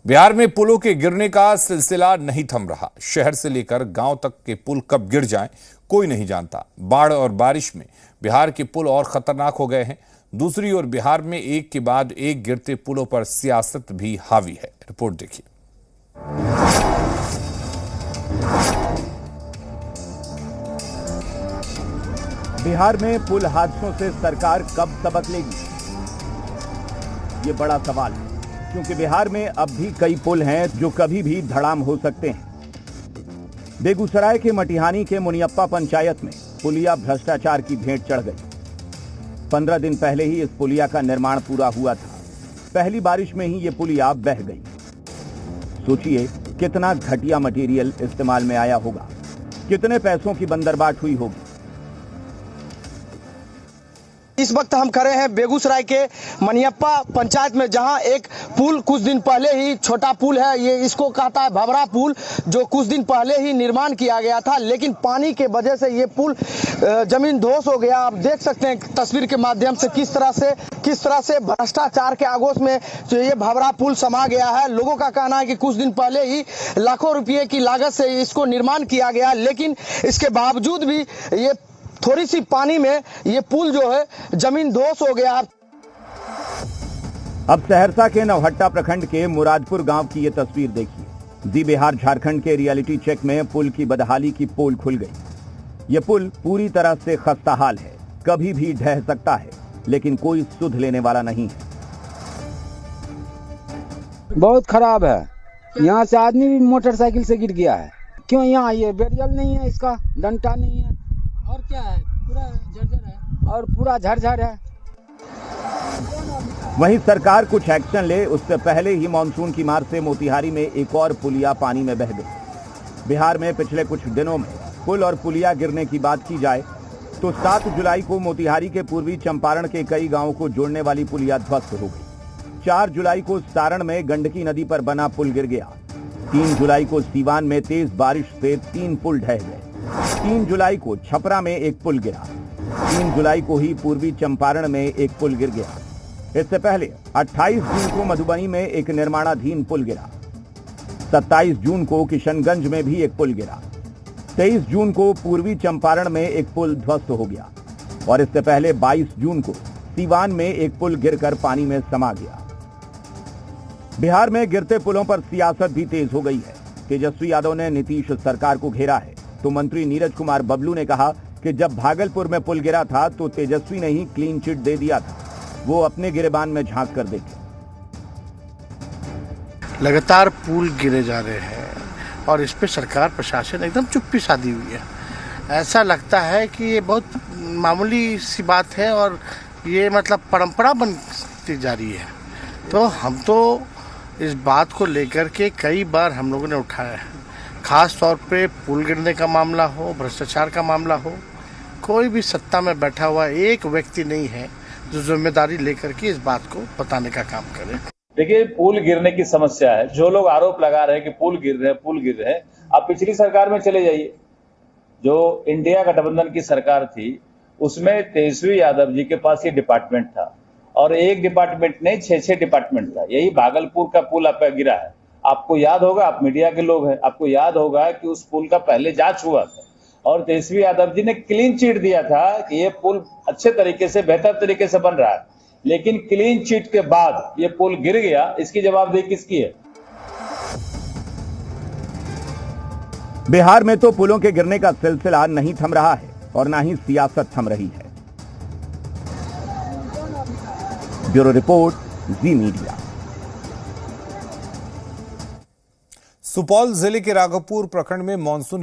बिहार में पुलों के गिरने का सिलसिला नहीं थम रहा। शहर से लेकर गांव तक के पुल कब गिर जाएं, कोई नहीं जानता। बाढ़ और बारिश में बिहार के पुल और खतरनाक हो गए हैं। दूसरी ओर बिहार में एक के बाद एक गिरते पुलों पर सियासत भी हावी है। रिपोर्ट देखिए। बिहार में पुल हादसों से सरकार कब सबक लेगी, ये बड़ा सवाल है, क्योंकि बिहार में अब भी कई पुल हैं जो कभी भी धड़ाम हो सकते हैं। बेगूसराय के मटिहानी के मुनियप्पा पंचायत में पुलिया भ्रष्टाचार की भेंट चढ़ गई। 15 दिन पहले ही इस पुलिया का निर्माण पूरा हुआ था। पहली बारिश में ही ये पुलिया बह गई। सोचिए कितना घटिया मटेरियल इस्तेमाल में आया होगा, कितने पैसों की बंदरबाट हुई होगी। इस वक्त हम खड़े हैं बेगूसराय के मनियप्पा पंचायत में, जहां एक पुल कुछ दिन पहले ही, छोटा पुल है ये, इसको कहता है भवरा पुल, जो कुछ दिन पहले ही निर्माण किया गया था, लेकिन पानी के वजह से ये पुल जमीन दोष हो गया। आप देख सकते हैं तस्वीर के माध्यम से किस तरह से भ्रष्टाचार के आगोश में जो ये भवरा पुल समा गया है। लोगों का कहना है कि कुछ दिन पहले ही लाखों रुपये की लागत से इसको निर्माण किया गया, लेकिन इसके बावजूद भी ये थोड़ी सी पानी में ये पुल जो है जमीन दोष हो गया। अब सहरसा के नवहट्टा प्रखंड के मुरादपुर गांव की ये तस्वीर देखिए। जी बिहार झारखंड के रियलिटी चेक में पुल की बदहाली की पोल खुल गई। ये पुल पूरी तरह से खस्ताहाल है, कभी भी ढह सकता है, लेकिन कोई सुध लेने वाला नहीं है। बहुत खराब है। यहाँ से आदमी भी मोटरसाइकिल से गिर गया है। क्यों यहाँ ये बैरियल नहीं है, इसका डंटा नहीं है, और क्या है, पूरा झरझर है और पूरा झरझर है। वहीं सरकार कुछ एक्शन ले उससे पहले ही मानसून की मार से मोतिहारी में एक और पुलिया पानी में बह गई। बिहार में पिछले कुछ दिनों में पुल और पुलिया गिरने की बात की जाए तो 7 जुलाई को मोतिहारी के पूर्वी चंपारण के कई गांवों को जोड़ने वाली पुलिया ध्वस्त हो गई। 4 जुलाई को सारण में गंडकी नदी पर बना पुल गिर गया। 3 जुलाई को सीवान में तेज बारिश से 3 पुल ढह गए। 3 जुलाई को छपरा में एक पुल गिरा। 3 जुलाई को ही पूर्वी चंपारण में एक पुल गिर गया। इससे पहले 28 जून को मधुबनी में एक निर्माणाधीन पुल गिरा। 27 जून को किशनगंज में भी एक पुल गिरा। 23 जून को पूर्वी चंपारण में एक पुल ध्वस्त हो गया और इससे पहले 22 जून को सीवान में एक पुल गिरकर पानी में समा गया। बिहार में गिरते पुलों पर सियासत भी तेज हो गई है। तेजस्वी यादव ने नीतीश सरकार को घेरा है तो मंत्री नीरज कुमार बबलू ने कहा कि जब भागलपुर में पुल गिरा था तो तेजस्वी ने ही क्लीन चिट दे दिया था, वो अपने गिरेबान में झांक कर देखे। लगातार पुल गिरे जा रहे हैं और इस पे सरकार प्रशासन एकदम चुप्पी साधी हुई है। ऐसा लगता है कि ये बहुत मामूली सी बात है और ये मतलब परंपरा बनती जा रही है। तो हम तो इस बात को लेकर के कई बार हम लोगों ने उठाया है। खास तौर पे पुल गिरने का मामला हो, भ्रष्टाचार का मामला हो, कोई भी सत्ता में बैठा हुआ एक व्यक्ति नहीं है जो जिम्मेदारी लेकर के इस बात को बताने का काम करे। देखिए, पुल गिरने की समस्या है। जो लोग आरोप लगा रहे हैं कि पुल गिर रहे हैं, आप पिछली सरकार में चले जाइए। जो इंडिया गठबंधन की सरकार थी उसमें तेजस्वी यादव जी के पास ये डिपार्टमेंट था और एक डिपार्टमेंट नहीं 6 डिपार्टमेंट था। यही भागलपुर का पुल आपका गिरा है। आपको याद होगा, आप मीडिया के लोग हैं, आपको याद होगा कि उस पुल का पहले जांच हुआ था और तेजस्वी यादव जी ने क्लीन चिट दिया था कि ये पुल अच्छे तरीके से, बेहतर तरीके से बन रहा है। लेकिन क्लीन चिट के बाद ये पुल गिर गया, इसकी जवाबदेही किसकी है? बिहार में तो पुलों के गिरने का सिलसिला नहीं थम रहा है और ना ही सियासत थम रही है। ब्यूरो रिपोर्ट, जी मीडिया। सुपौल जिले के राघोपुर प्रखंड में मानसून